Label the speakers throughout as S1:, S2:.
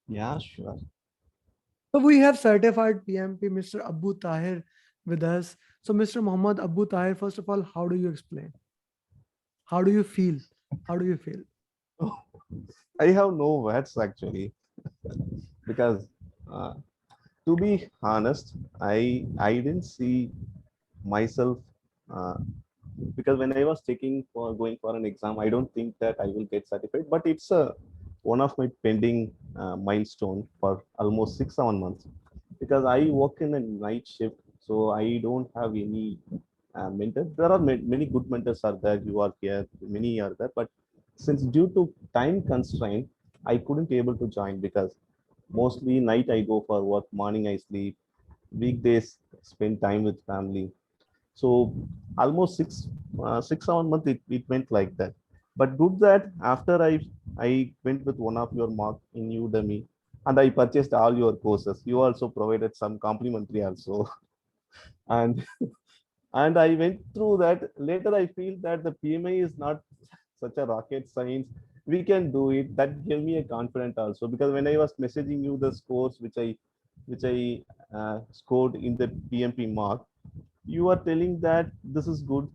S1: Yeah, sure.
S2: So we have certified PMP Mr. Abu Tahir with us. So Mr. Muhammad Abu Tahir, first of all, how do you explain? How do you feel? How do you feel?
S1: I have no words actually because uh, to be honest, I didn't see myself uh, because when I was taking for going for an exam, I don't think that I will get certified. But it's a one of my pending milestone for almost 6 7 months because I work in a night shift, so I don't have any mentor. There are many good mentors are there. You are here, many are there, but since due to time constraint, I couldn't able to join because mostly night I go for work, morning I sleep, weekdays spend time with family. So almost 6 7 months it went like that. But good that after I went with one of your mark in Udemy and I purchased all your courses. You also provided some complimentary also. And and I went through that. Later I feel that the PMI is not such a rocket science. We can do it. That gave me a confidence also because when I was messaging you the scores which I scored in the PMP mark, you are telling that this is good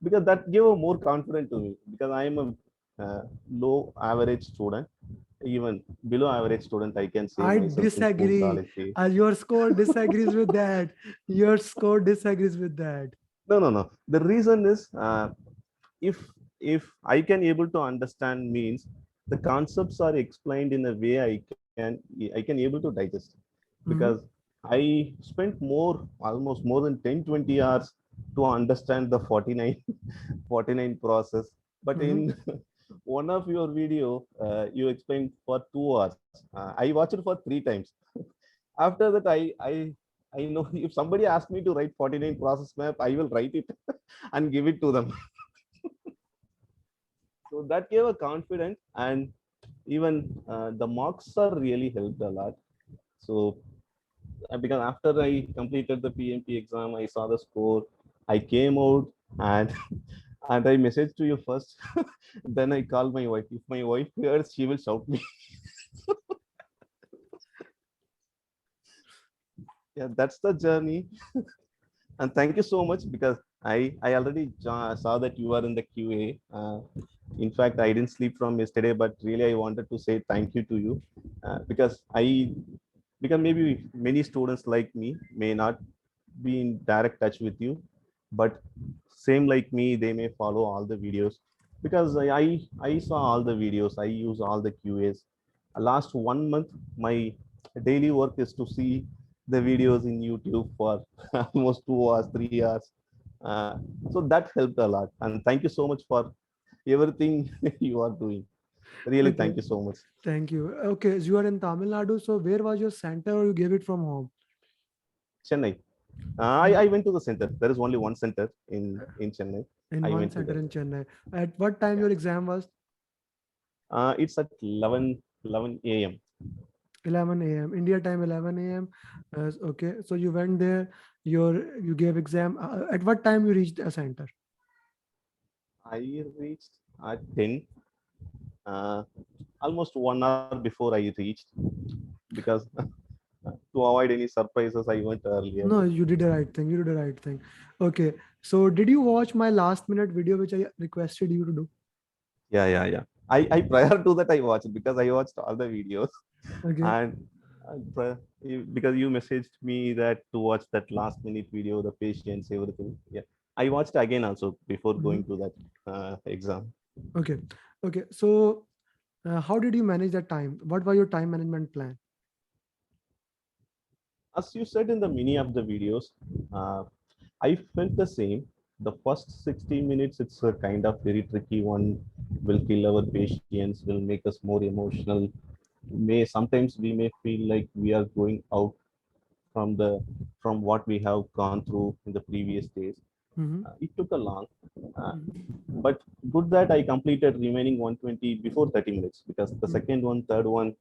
S1: because that gave a more confidence to me because I am a low average student, even below average student. I can say
S2: I
S1: myself in school,
S2: disagree.
S1: college days.
S2: Your score disagrees with that. Your score disagrees with that.
S1: No, no, no. The reason is if I can able to understand means the concepts are explained in a way I can able to digest because
S2: Mhm,
S1: I spent almost more than 10 20 hours to understand the 49 49 process. But
S2: mhm.
S1: in one of your video, you explained for 2 hours. I watched it for 3 times. After that, I know if somebody asks me to write 49 process map, I will write it and give it to them. So that gave a confidence, and even the marks are really helped a lot. So because after I completed the PMP exam, I saw the score. I came out and and I messaged to you first. Then I called my wife. If my wife hears, she will shout me. Yeah, that's the journey. And thank you so much because I already saw that you are in the QA. In fact, I didn't sleep from yesterday, but really I wanted to say thank you to you because maybe many students like me may not be in direct touch with you, but same like me, they may follow all the videos because I saw all the videos. I use all the QAs. Last 1 month, my daily work is to see the videos in YouTube for almost 2 hours, 3 hours. Uh, so that helped a lot. And thank you so much for everything you are doing. Really,
S2: Okay,
S1: thank you so much.
S2: thank you. Okay, so you are in Tamil Nadu. So where was your center, or you gave it from home?
S1: Chennai. I went to the center. There is only one center in Chennai.
S2: In
S1: I
S2: one
S1: went to
S2: center
S1: there.
S2: in Chennai. At what time
S1: Yeah.
S2: your exam was?
S1: It's at 11 a.m.
S2: 11 a.m. India time, 11 a.m. Okay, so you went there. You gave exam. At what time you reached a center?
S1: I reached at 10, uh, almost 1 hour before I reached because to avoid any surprises, I went earlier.
S2: No, you did the right thing. You did the right thing. Okay, so did you watch my last minute video which I requested you to do?
S1: Yeah, yeah, yeah. I prior to that I watched because I watched all the videos
S2: Okay.
S1: and because you messaged me that to watch that last minute video, the patience, everything. Yeah, I watched again also before
S2: Mhm.
S1: going to that exam.
S2: Okay. Okay. So how did you manage that time? What was your time management plan?
S1: As you said in the many of the videos, uh, I felt the same. The first 60 minutes, it's a kind of very tricky one, will kill our patience, will make us more emotional. May sometimes we may feel like we are going out from the from what we have gone through in the previous days.
S2: Mhm,
S1: It took a long, uh,
S2: mhm,
S1: but good that I completed remaining 120 before 30 minutes because the
S2: mhm,
S1: second one, third one,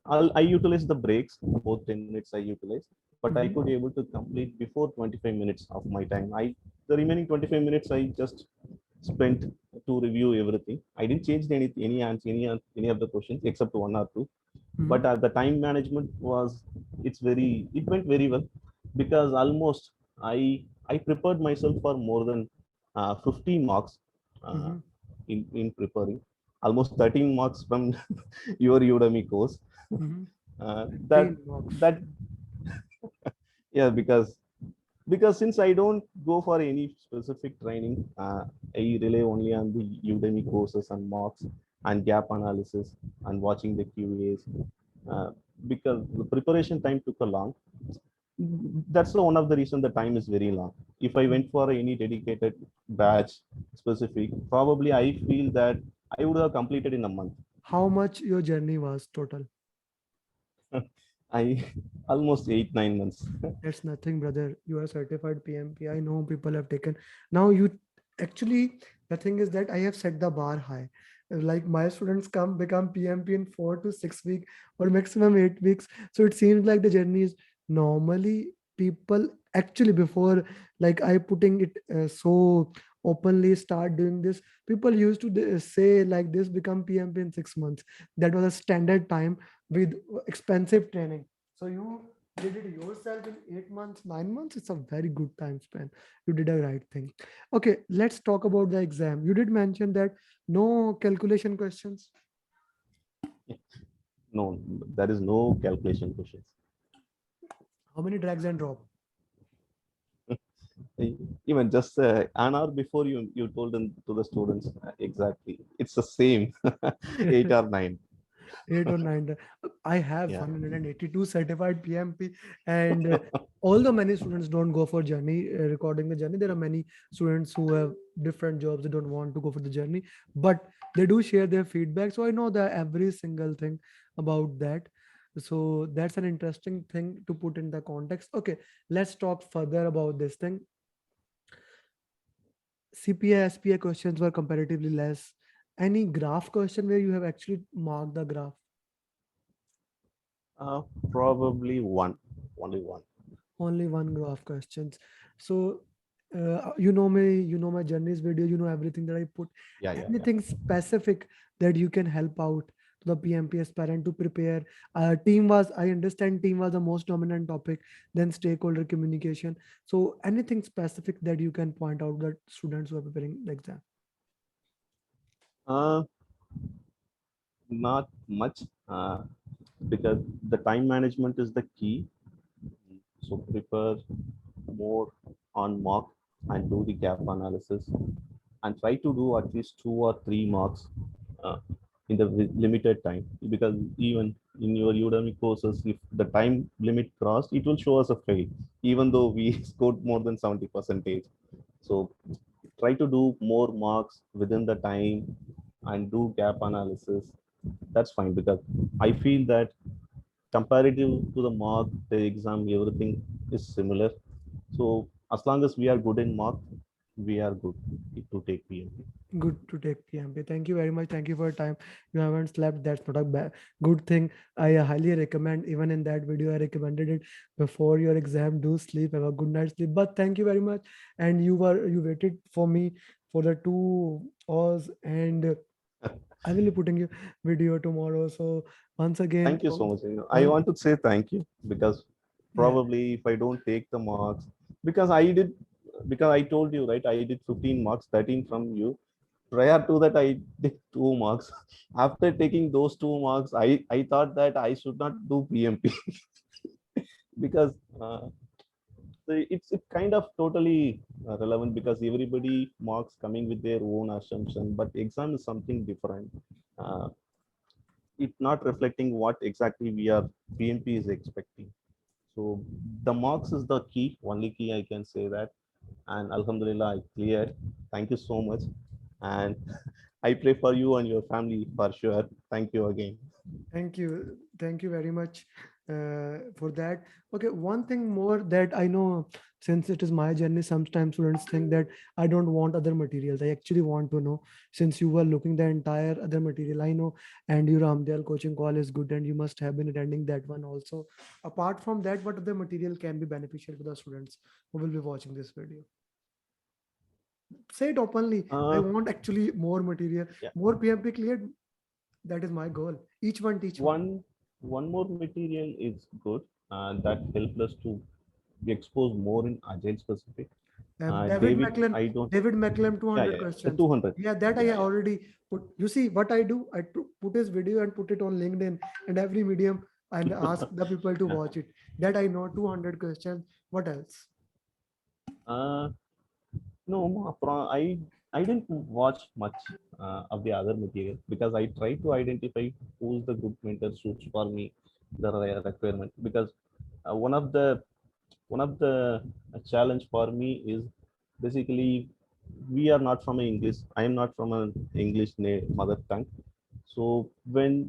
S1: I utilized the breaks, both 10 minutes I utilized, but I
S2: mhm,
S1: could able to complete before 25 minutes of my time. The remaining 25 minutes I just spent to review everything. I didn't change any answer, any of the questions except one or two.
S2: Mhm.
S1: But the time management was, it went very well, because almost I prepared myself for more than 50 marks uh,
S2: Mhm.
S1: in preparing, almost 13 marks from your Udemy course.
S2: Mhm.
S1: That
S2: 15 marks.
S1: that yeah, because since I don't go for any specific training, I rely only on the Udemy courses and mocks and gap analysis and watching the QAs. Uh, because the preparation time took a long. That's the one of the reason the time is very long. If I went for any dedicated batch specific, probably I feel that I would have completed in a month.
S2: How much your journey was total?
S1: I almost 8 9 months.
S2: That's nothing, brother. You are certified PMP. I know people have taken. Now you actually, the thing is that I have set the bar high. Like my students come become PMP in 4 to 6 weeks or maximum 8 weeks. So it seems like the journey is normally people actually before, like I putting it so openly start doing this. People used to say like this become PMP in 6 months. That was a standard time with expensive training. So you did it yourself in 8 months, 9 months. It's a very good time span. You did a right thing. Okay, let's talk about the exam. You did mention that no calculation questions.
S1: No, there is no calculation questions.
S2: How many drags and drop?
S1: Even just an hour before, you told them to the students, exactly it's the same. 8 or 9.
S2: 8 or 9. I have
S1: Yeah.
S2: 182 certified PMP, and although many students don't go for journey recording the journey, there are many students who have different jobs. They don't want to go for the journey, but they do share their feedback. So I know that every single thing about that. So that's an interesting thing to put in the context. Okay, let's talk further about this thing. CPA, SPA questions were comparatively less. Any graph question where you have actually marked the graph?
S1: Probably one, only one.
S2: Only one graph questions. So you know me, you know my journeys video, you know everything that I put.
S1: Yeah, yeah, yeah.
S2: Anything specific that you can help out to the PMP aspirant to prepare? Team was, I understand team was the most dominant topic, then stakeholder communication. So anything specific that you can point out that students who are preparing the exam?
S1: uh, Not much, because the time management is the key. So prepare more on mock and do the gap analysis, and try to do at least 2 or 3 marks uh, in the limited time, because even in your Udemy courses, if the time limit crossed, it will show us a fail, even though we scored more than 70 percentage. So try to do more marks within the time and do gap analysis. That's fine, because I feel that comparative to the mark, the exam, everything is similar. So as long as we are good in mark, we are good to take PMP.
S2: Good to take PMP. Thank you very much. Thank you for your time. You haven't slept. That's not a bad, good thing. I highly recommend. Even in that video, I recommended it before your exam. Do sleep. Have a good night's sleep. But thank you very much. And you waited for me for the 2 hours, and I will be putting you video tomorrow. So once again,
S1: Thank you so much. I
S2: once
S1: want to say thank you, because
S2: yeah.
S1: probably if I don't take the marks, because because I told you, right, I did 15 marks, 13 from you. Prior to that, I did 2 marks. After taking those 2 marks, I thought that I should not do PMP, because it's kind of totally relevant, because everybody marks coming with their own assumption, but exam is something different. Uh, it not reflecting what exactly we are PMP is expecting. So the marks is the key, only key I can say that. And Alhamdulillah, I cleared. Thank you so much. And I pray for you and your family for sure. Thank you again.
S2: Thank you. Thank you very much for that. Okay, one thing more that I know, since it is my journey, sometimes students think that I don't want other materials. I actually want to know, since you were looking the entire other material, I know, and your Ramdel coaching call is good, and you must have been attending that one also. Apart from that, what other material can be beneficial to the students who will be watching this video? Say it openly. I
S1: Uh,
S2: want actually more material,
S1: yeah.
S2: more PMP cleared. That is my goal. Each one teach one.
S1: One one more material is good that helped us to be exposed more in agile specific.
S2: David
S1: David,
S2: McClellan,
S1: I don't.
S2: David McClellan,
S1: Yeah,
S2: 200
S1: yeah, yeah. The
S2: questions.
S1: 200.
S2: Yeah, that I
S1: Yeah, yeah.
S2: already put. You see, what I do, put his video and put it on LinkedIn and every medium and ask the people to
S1: Yeah.
S2: watch it. That I know 200 questions. What else?
S1: Uh, no, I didn't watch much of the other material because I try to identify who's the good mentor suits for me, the requirement. Because one of the challenge for me is basically we are not from English. I am not from an English mother tongue. So when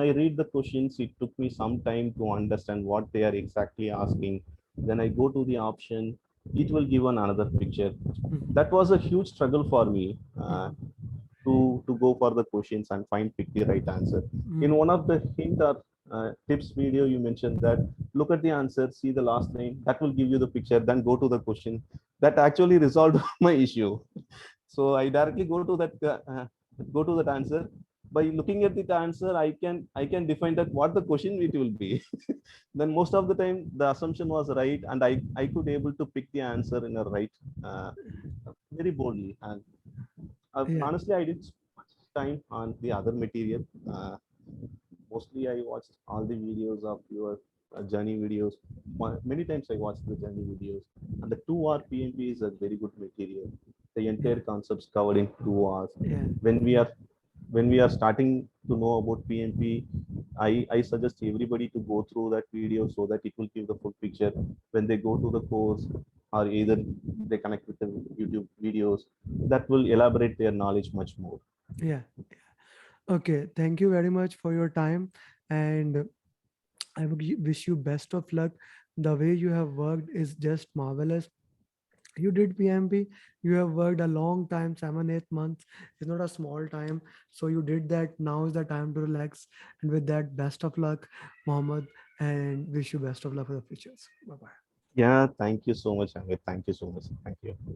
S1: I read the questions, it took me some time to understand what they are exactly asking. Then I go to the option, it will give another picture.
S2: Mhm,
S1: That was a huge struggle for me,
S2: mhm,
S1: to go for the questions and find pick the right answer. In
S2: mhm.
S1: one of the hint or tips video, you mentioned that look at the answer, see the last line, that will give you the picture, then go to the question. That actually resolved my issue. So I directly go to that answer. By looking at the answer, I can define that what the question it will be. Then most of the time the assumption was right, and I could able to pick the answer in a right, uh, very boldly. And
S2: Yeah,
S1: honestly, I didn't spend much time on the other material. Mostly I watched all the videos of your journey videos. Many times I watched the journey videos, and the 2 hour PMP is a very good material. The
S2: yeah,
S1: entire concepts covered in 2 hours.
S2: yeah,
S1: When we are when we are starting to know about PMP, I suggest everybody to go through that video so that it will give the full picture when they go to the course, or either they connect with the YouTube videos that will elaborate their knowledge much more.
S2: yeah. Okay, thank you very much for your time, and I would wish you best of luck. The way you have worked is just marvelous. You did PMP, you have worked a long time, 7 8 months. It's not a small time. So you did that. Now is the time to relax. And with that, best of luck, Mohammed, and wish you best of luck for the futures. Bye bye.
S1: Yeah, thank you so much, Amit. Thank you so much. Thank you.